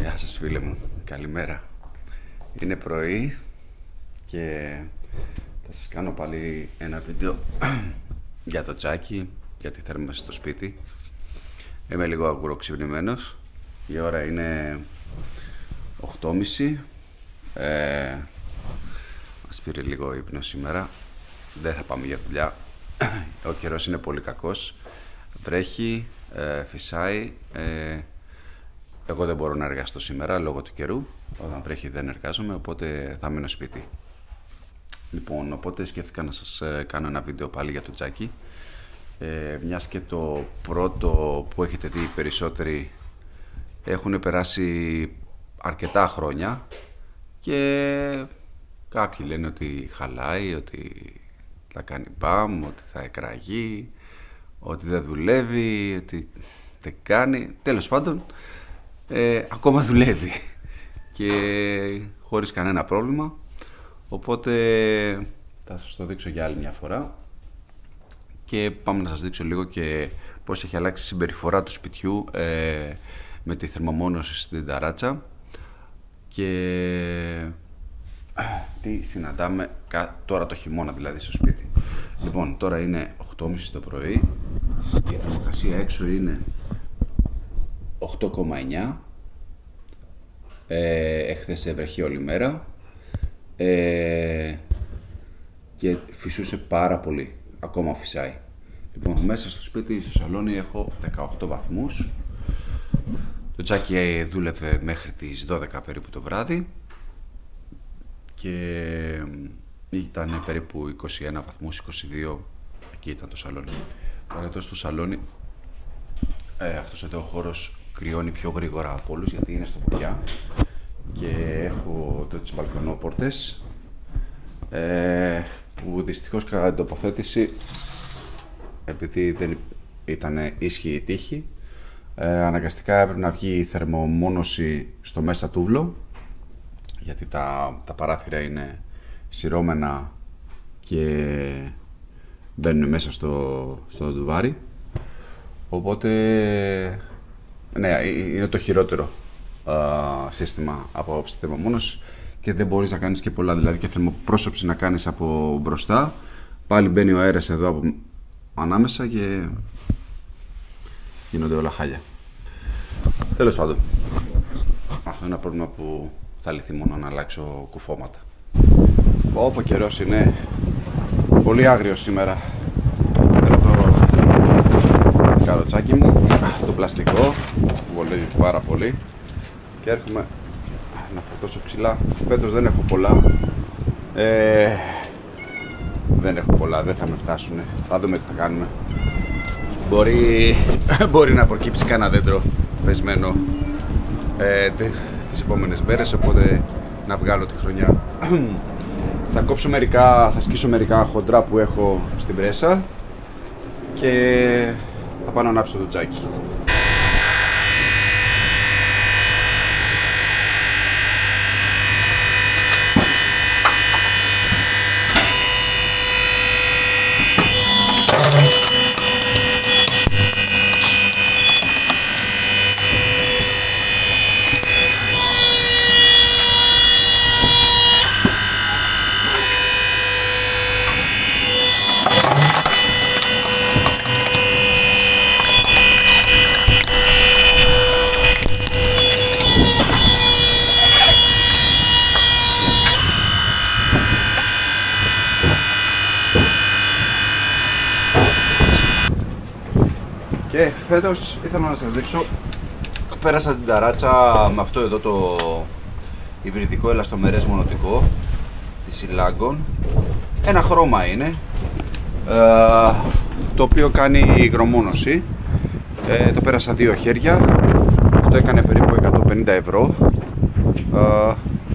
Γεια σας φίλοι μου, καλημέρα. Είναι πρωί και θα σας κάνω πάλι ένα βίντεο για το τσάκι, για τη θέρμανση στο σπίτι. Είμαι λίγο αγουροξυπνημένος, η ώρα είναι 8.30. Μας πήρε λίγο ύπνο σήμερα, δεν θα πάμε για δουλειά. Ο καιρός είναι πολύ κακός, βρέχει, φυσάει. Εγώ δεν μπορώ να εργαστώ σήμερα λόγω του καιρού. Όταν βρέχει δεν εργάζομαι, οπότε θα μείνω σπίτι. Λοιπόν, οπότε σκέφτηκα να σας κάνω ένα βίντεο πάλι για το τζάκι. Μιας και το πρώτο που έχετε δει περισσότεροι έχουν περάσει αρκετά χρόνια και κάποιοι λένε ότι χαλάει, ότι θα κάνει μπαμ, ότι θα εκραγεί, ότι δεν δουλεύει, ότι δεν κάνει. Τέλος πάντων, ακόμα δουλεύει και χωρίς κανένα πρόβλημα, οπότε θα σας το δείξω για άλλη μια φορά και πάμε να σας δείξω λίγο και πώς έχει αλλάξει η συμπεριφορά του σπιτιού με τη θερμομόνωση στην ταράτσα και τι συναντάμε τώρα το χειμώνα, δηλαδή στο σπίτι. Λοιπόν, τώρα είναι 8.30 το πρωί, η θερμοκρασία έξω είναι 8,9. Εχθές έβρεχε όλη μέρα και φυσούσε πάρα πολύ. Ακόμα φυσάει. Λοιπόν, μέσα στο σπίτι, στο σαλόνι έχω 18 βαθμούς. Το τζάκι δούλευε μέχρι τις 12 περίπου το βράδυ και ήταν περίπου 21 βαθμούς, 22, εκεί ήταν το σαλόνι. Τώρα εδώ στο σαλόνι, αυτός εδώ ο χώρος κρυώνει πιο γρήγορα από όλους γιατί είναι στο βορειά και έχω εδώ τις μπαλκονόπορτες που δυστυχώς κατά την τοποθέτηση, επειδή δεν ήταν ίσχυη η τύχη, αναγκαστικά έπρεπε να βγει η θερμομόνωση στο μέσα τούβλο γιατί τα παράθυρα είναι σειρώμενα και μπαίνουν μέσα στο ντουβάρι, οπότε ναι, είναι το χειρότερο σύστημα από άποψη θερμομόνωσης και δεν μπορείς να κάνεις και πολλά, δηλαδή και θερμοπρόσωψη να κάνεις από μπροστά, πάλι μπαίνει ο αέρας εδώ από ανάμεσα και γίνονται όλα χάλια. Τέλος πάντων, αυτό είναι ένα πρόβλημα που θα λυθεί μόνο να αλλάξω κουφώματα. Ο καιρός είναι πολύ άγριος σήμερα. Το καροτσάκι μου, το πλαστικό, βολεύει πάρα πολύ και έρχομαι να φορτώσω ξυλά. Φέτος δεν έχω πολλά, δεν θα με φτάσουνε, θα δούμε τι θα κάνουμε. Μπορεί να προκύψει κανένα δέντρο πεσμένο τις επόμενες μέρες, οπότε να βγάλω τη χρονιά. Θα κόψω μερικά, θα σκίσω μερικά χοντρά που έχω στην πρέσα και θα πάω να ανάψω το τζάκι. Και φέτος ήθελα να σας δείξω, πέρασα την ταράτσα με αυτό εδώ το υβριδικό ελαστομερές μονοτικό της Silagon. Ένα χρώμα είναι, το οποίο κάνει υγρομόνωση. Το πέρασα 2 χέρια, αυτό έκανε περίπου 150 ευρώ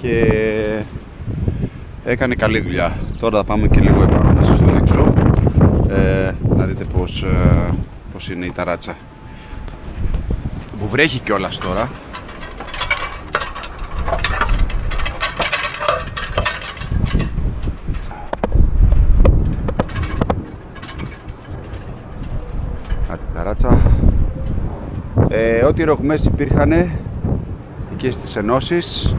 και έκανε καλή δουλειά. Τώρα θα πάμε και λίγο επάνω να σας το δείξω, να δείτε πως είναι η ταράτσα που βρέχει κιόλας τώρα. Ό,τι ρογμές υπήρχαν και στις ενώσεις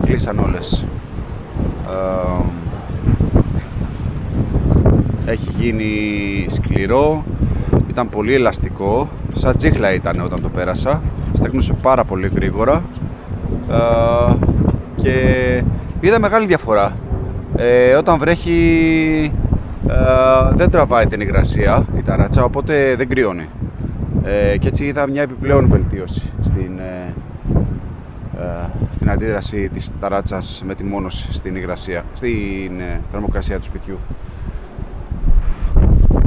κλείσαν όλες. Έχει γίνει σκληρό, ήταν πολύ ελαστικό, σαν τσίχλα ήταν όταν το πέρασα, στέκνωσε πάρα πολύ γρήγορα και είδα μεγάλη διαφορά. Όταν βρέχει δεν τραβάει την υγρασία η ταράτσα, οπότε δεν κρυώνει, και έτσι είδα μια επιπλέον βελτίωση στην αντίδραση της ταράτσας με τη μόνωση στην υγρασία, στην θερμοκρασία του σπιτιού.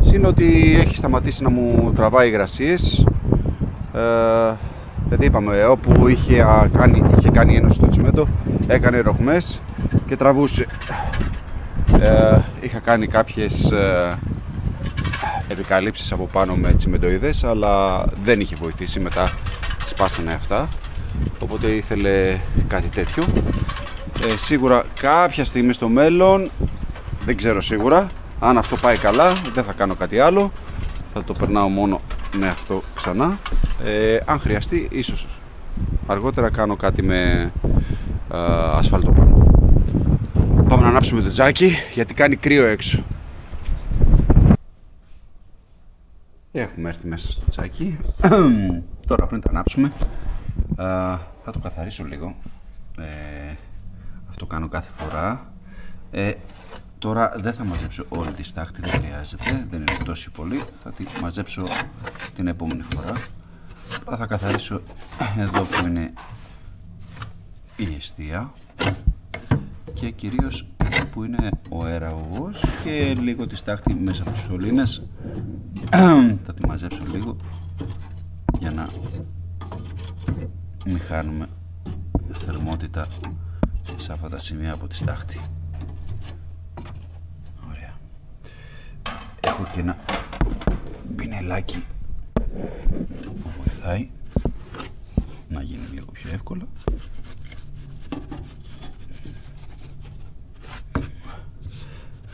Συν ότι έχει σταματήσει να μου τραβάει υγρασίες, γιατί είπαμε, όπου είχε κάνει ένωση στο τσιμέντο έκανε ρογμές και τραβούσε. Είχα κάνει κάποιες επικαλύψεις από πάνω με τσιμεντοειδές, αλλά δεν είχε βοηθήσει, μετά σπάσανε αυτά, οπότε ήθελε κάτι τέτοιο. Σίγουρα κάποια στιγμή στο μέλλον, δεν ξέρω σίγουρα, αν αυτό πάει καλά δεν θα κάνω κάτι άλλο, θα το περνάω μόνο με αυτό ξανά. Αν χρειαστεί ίσως αργότερα κάνω κάτι με ασφάλτο πάνω. Πάμε να ανάψουμε το τζάκι γιατί κάνει κρύο έξω. Έχουμε έρθει μέσα στο τζάκι. Τώρα πριν το ανάψουμε θα το καθαρίσω λίγο. Αυτό κάνω κάθε φορά. Τώρα δεν θα μαζέψω όλη τη στάχτη, δεν χρειάζεται, δεν είναι τόσο πολύ. Θα τη μαζέψω την επόμενη φορά. Θα καθαρίσω εδώ που είναι η εστία και κυρίως που είναι ο αεραγωγός και λίγο τη στάχτη μέσα από τους σωλήνες. Θα τη μαζέψω λίγο για να μην χάνουμε θερμότητα σε αυτά τα σημεία από τη στάχτη. Ωραία. Έχω και ένα πινελάκι που βοηθάει να γίνει λίγο πιο εύκολα.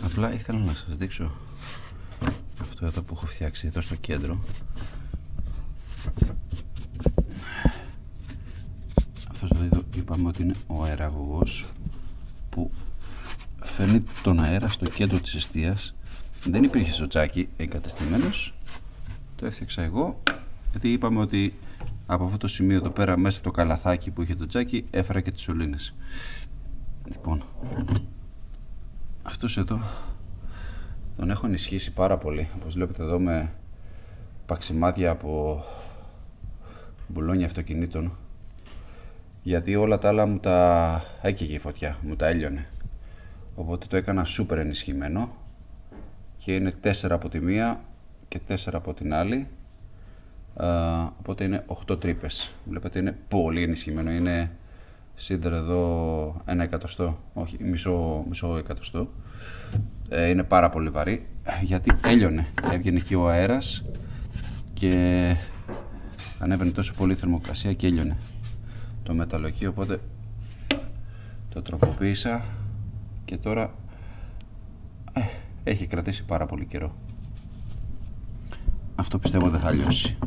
Απλά ήθελα να σας δείξω αυτό εδώ που έχω φτιάξει εδώ στο κέντρο. Αυτός εδώ είπαμε ότι είναι ο αεραγωγός που φέρνει τον αέρα στο κέντρο της εστίας. Δεν υπήρχε στο τζάκι εγκατεστημένος, το έφτιαξα εγώ, γιατί είπαμε ότι από αυτό το σημείο εδώ πέρα, μέσα από το καλαθάκι που είχε το τζάκι, έφερα και τις σωλήνες. Λοιπόν, αυτός εδώ τον έχω ενισχύσει πάρα πολύ, όπως βλέπετε εδώ, με παξιμάδια από μπουλόνια αυτοκινήτων, γιατί όλα τα άλλα μου τα έκαιγε η φωτιά, μου τα έλειωνε, οπότε το έκανα σούπερ ενισχυμένο και είναι 4 από τη μία και 4 από την άλλη, οπότε είναι 8 τρύπες. Βλέπετε είναι πολύ ενισχυμένο, είναι σίδερο εδώ 1 εκατοστό, όχι μισό εκατοστό. Είναι πάρα πολύ βαρύ γιατί έλειωνε, έβγαινε εκεί ο αέρας και ανέβαινε τόσο πολύ θερμοκρασία και έλειωνε το μεταλλοκί, οπότε το τροποποίησα και τώρα έχει κρατήσει πάρα πολύ καιρό. Αυτό πιστεύω δεν θα λιώσει.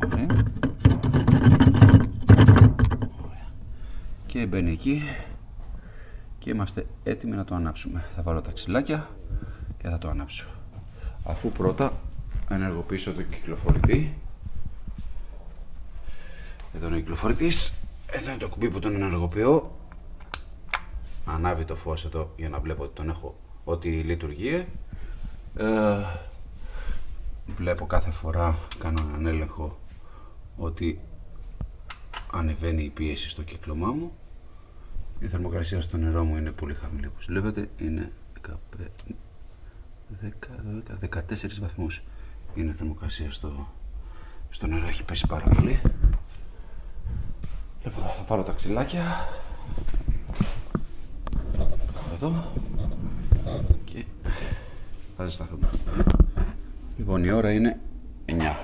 Ωραία. Και μπαίνει εκεί και είμαστε έτοιμοι να το ανάψουμε. Θα βάλω τα ξυλάκια και θα το ανάψω, αφού πρώτα ενεργοποιήσω το κυκλοφορητή. Εδώ είναι ο κυκλοφορητής, εδώ είναι το κουμπί που τον ενεργοποιώ. Ανάβει το φως εδώ για να βλέπω ότι τον έχω, ότι λειτουργεί. Βλέπω κάθε φορά, κάνω έναν έλεγχο ότι ανεβαίνει η πίεση στο κύκλωμά μου. Η θερμοκρασία στο νερό μου είναι πολύ χαμηλή, όπως βλέπετε είναι 14 βαθμούς είναι η θερμοκρασία στο νερό, έχει πέσει πάρα πολύ. Λοιπόν, θα πάρω τα ξυλάκια εδώ και θα ζεσταθούμε. Λοιπόν, η ώρα είναι 9.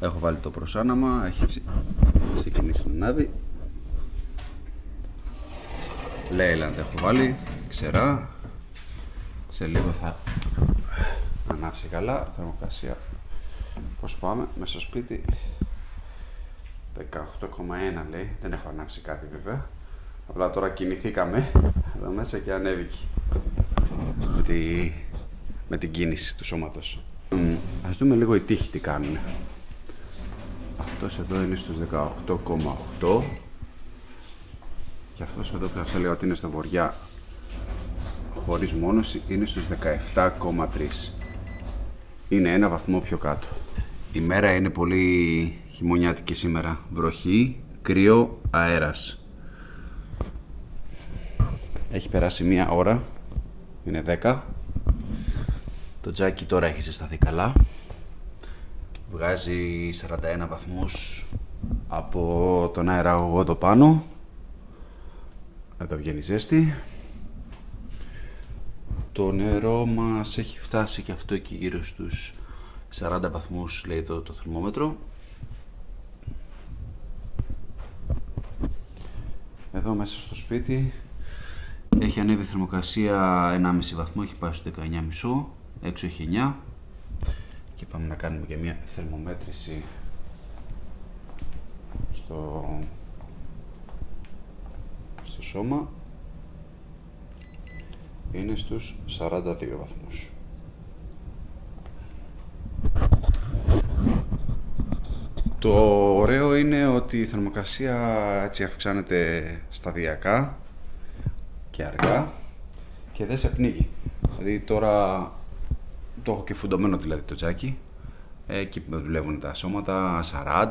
Έχω βάλει το προσάναμα, έχει ξεκινήσει να ανάβει. Leyland έχω βάλει, ξερά. Σε λίγο θα ανάψει καλά, θερμοκρασία Πώς πάμε, μέσα στο σπίτι 18,1 λέει, δεν έχω ανάψει κάτι βέβαια. Απλά τώρα κινηθήκαμε εδώ μέσα και ανέβηκε με την κίνηση του σώματος. Ας δούμε λίγο οι τοίχοι τι κάνουν. Αυτός εδώ είναι στους 18,8 και αυτός εδώ που σας έλεγα ότι είναι στο βοριά χωρίς μόνωση είναι στους 17,3. Είναι ένα βαθμό πιο κάτω. Η μέρα είναι πολύ χειμωνιάτικη σήμερα. Βροχή, κρύο, αέρας. Έχει περάσει μία ώρα. Είναι 10. Το τζάκι τώρα έχει ζεσταθεί καλά. Βγάζει 41 βαθμούς από τον αεραγωγό εδώ πάνω. Εδώ βγαίνει ζέστη. Το νερό μας έχει φτάσει και αυτό εκεί γύρω στους 40 βαθμούς λέει εδώ το θερμόμετρο. Εδώ μέσα στο σπίτι έχει ανέβει η θερμοκρασία 1,5 βαθμό, έχει πάει στο 19,5, έξω έχει 9 και πάμε να κάνουμε και μια θερμομέτρηση στο σώμα. Είναι στους 42 βαθμούς. Το ωραίο είναι ότι η θερμοκρασία έτσι αυξάνεται σταδιακά και αργά και δεν σε πνίγει. Δηλαδή τώρα το έχω και φουντωμένο δηλαδή το τζάκι. Εκεί που δουλεύουν τα σώματα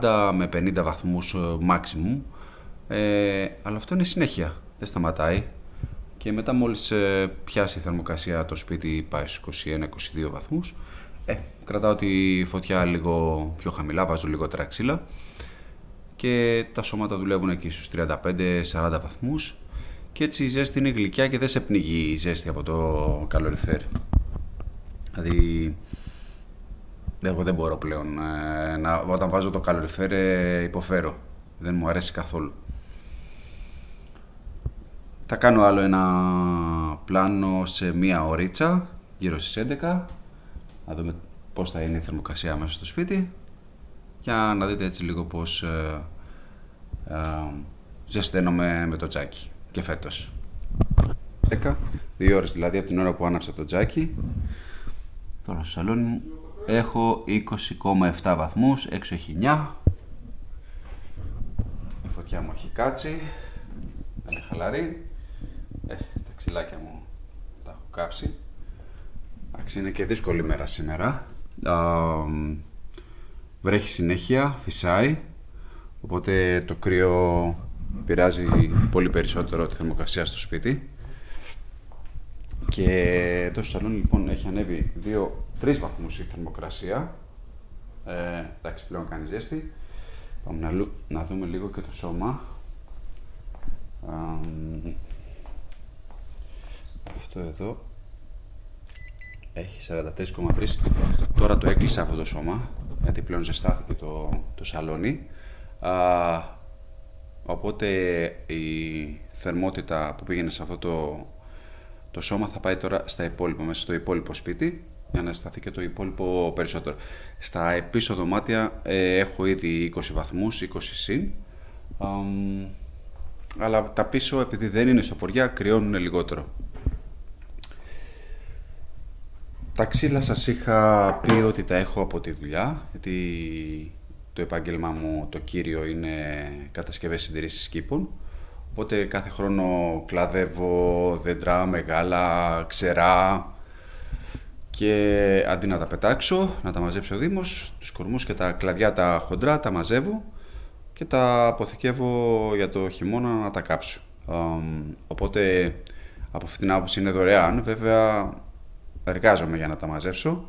40 με 50 βαθμούς maximum. Αλλά αυτό είναι συνέχεια, δεν σταματάει. Και μετά μόλις πιάσει η θερμοκρασία το σπίτι πάει στους 21-22 βαθμούς. Κρατάω τη φωτιά λίγο πιο χαμηλά, βάζω λιγότερα ξύλα και τα σώματα δουλεύουν εκεί στους 35-40 βαθμούς και έτσι η ζέστη είναι γλυκιά και δεν σε πνίγει η ζέστη από το καλοριφέρ. Δηλαδή εγώ δεν μπορώ πλέον όταν βάζω το καλοριφέρ υποφέρω, δεν μου αρέσει καθόλου. Θα κάνω άλλο ένα πλάνο σε μία ωρίτσα, γύρω στις 11. Να δούμε πώς θα είναι η θερμοκρασία μέσα στο σπίτι. Για να δείτε έτσι λίγο πώς ζεσταίνομαι με το τζάκι και φέτος. 2 ώρες δηλαδή από την ώρα που άναψα το τζάκι. Τώρα στο σαλόνι μου έχω 20,7 βαθμούς, έξω έχει 9. Η φωτιά μου έχει κάτσει, είναι χαλαρή. Τα ξυλάκια μου τα έχω κάψει. Εντάξει, είναι και δύσκολη μέρα σήμερα. Βρέχει συνέχεια, φυσάει. Οπότε το κρύο πειράζει πολύ περισσότερο τη θερμοκρασία στο σπίτι. Και εδώ στο σαλόνι λοιπόν έχει ανέβει 2-3 βαθμούς η θερμοκρασία. Εντάξει, πλέον κάνει ζέστη. Πάμε να δούμε λίγο και το σώμα. Αυτό εδώ έχει 43,3. Τώρα το έκλεισα αυτό το σώμα γιατί πλέον ζεστάθηκε το σαλόνι. Οπότε η θερμότητα που πήγαινε σε αυτό το σώμα θα πάει τώρα στα υπόλοιπα, μέσα στο υπόλοιπο σπίτι για να ζεσταθεί και το υπόλοιπο περισσότερο. Στα πίσω δωμάτια έχω ήδη 20 βαθμούς, 20 συν. Αλλά τα πίσω επειδή δεν είναι στο φοριά κρυώνουν λιγότερο. Τα ξύλα σας είχα πει ότι τα έχω από τη δουλειά, γιατί το επάγγελμά μου το κύριο είναι κατασκευές συντηρήσεις κήπων. Οπότε κάθε χρόνο κλαδεύω δέντρα, μεγάλα, ξερά και αντί να τα πετάξω, να τα μαζέψει ο Δήμος, τους κορμούς και τα κλαδιά τα χοντρά τα μαζεύω και τα αποθηκεύω για το χειμώνα να τα κάψω. Οπότε από αυτήν την άποψη είναι δωρεάν, βέβαια εργάζομαι για να τα μαζέψω.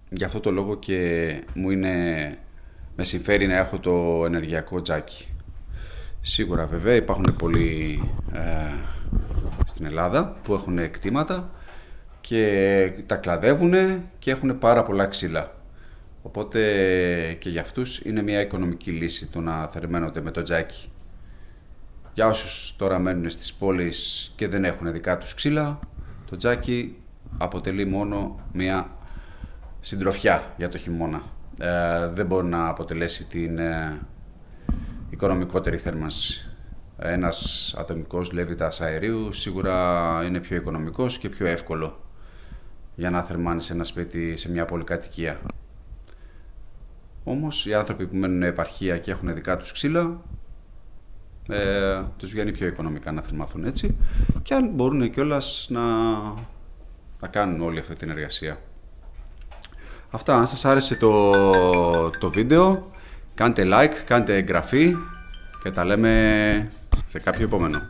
Γι' αυτό το λόγο και με συμφέρει να έχω το ενεργειακό τζάκι. Σίγουρα βέβαια υπάρχουν πολλοί στην Ελλάδα που έχουν κτήματα και τα κλαδεύουν και έχουν πάρα πολλά ξύλα. Οπότε και για αυτούς είναι μια οικονομική λύση το να θερμαίνονται με το τζάκι. Για όσους τώρα μένουν στις πόλεις και δεν έχουν δικά τους ξύλα, το τζάκι αποτελεί μόνο μια συντροφιά για το χειμώνα. Δεν μπορεί να αποτελέσει την οικονομικότερη θέρμανση. Ένας ατομικός λέβητας αερίου σίγουρα είναι πιο οικονομικός και πιο εύκολο για να θερμάνεις ένα σπίτι σε μια πολυκατοικία. Όμως οι άνθρωποι που μένουν επαρχία και έχουν δικά τους ξύλα, τους βγαίνει πιο οικονομικά να θερμαθούν έτσι, και αν μπορούν κιόλας να κάνουν όλη αυτή την εργασία. Αυτά, αν σας άρεσε το βίντεο, κάντε like, κάντε εγγραφή και τα λέμε σε κάποιο επόμενο.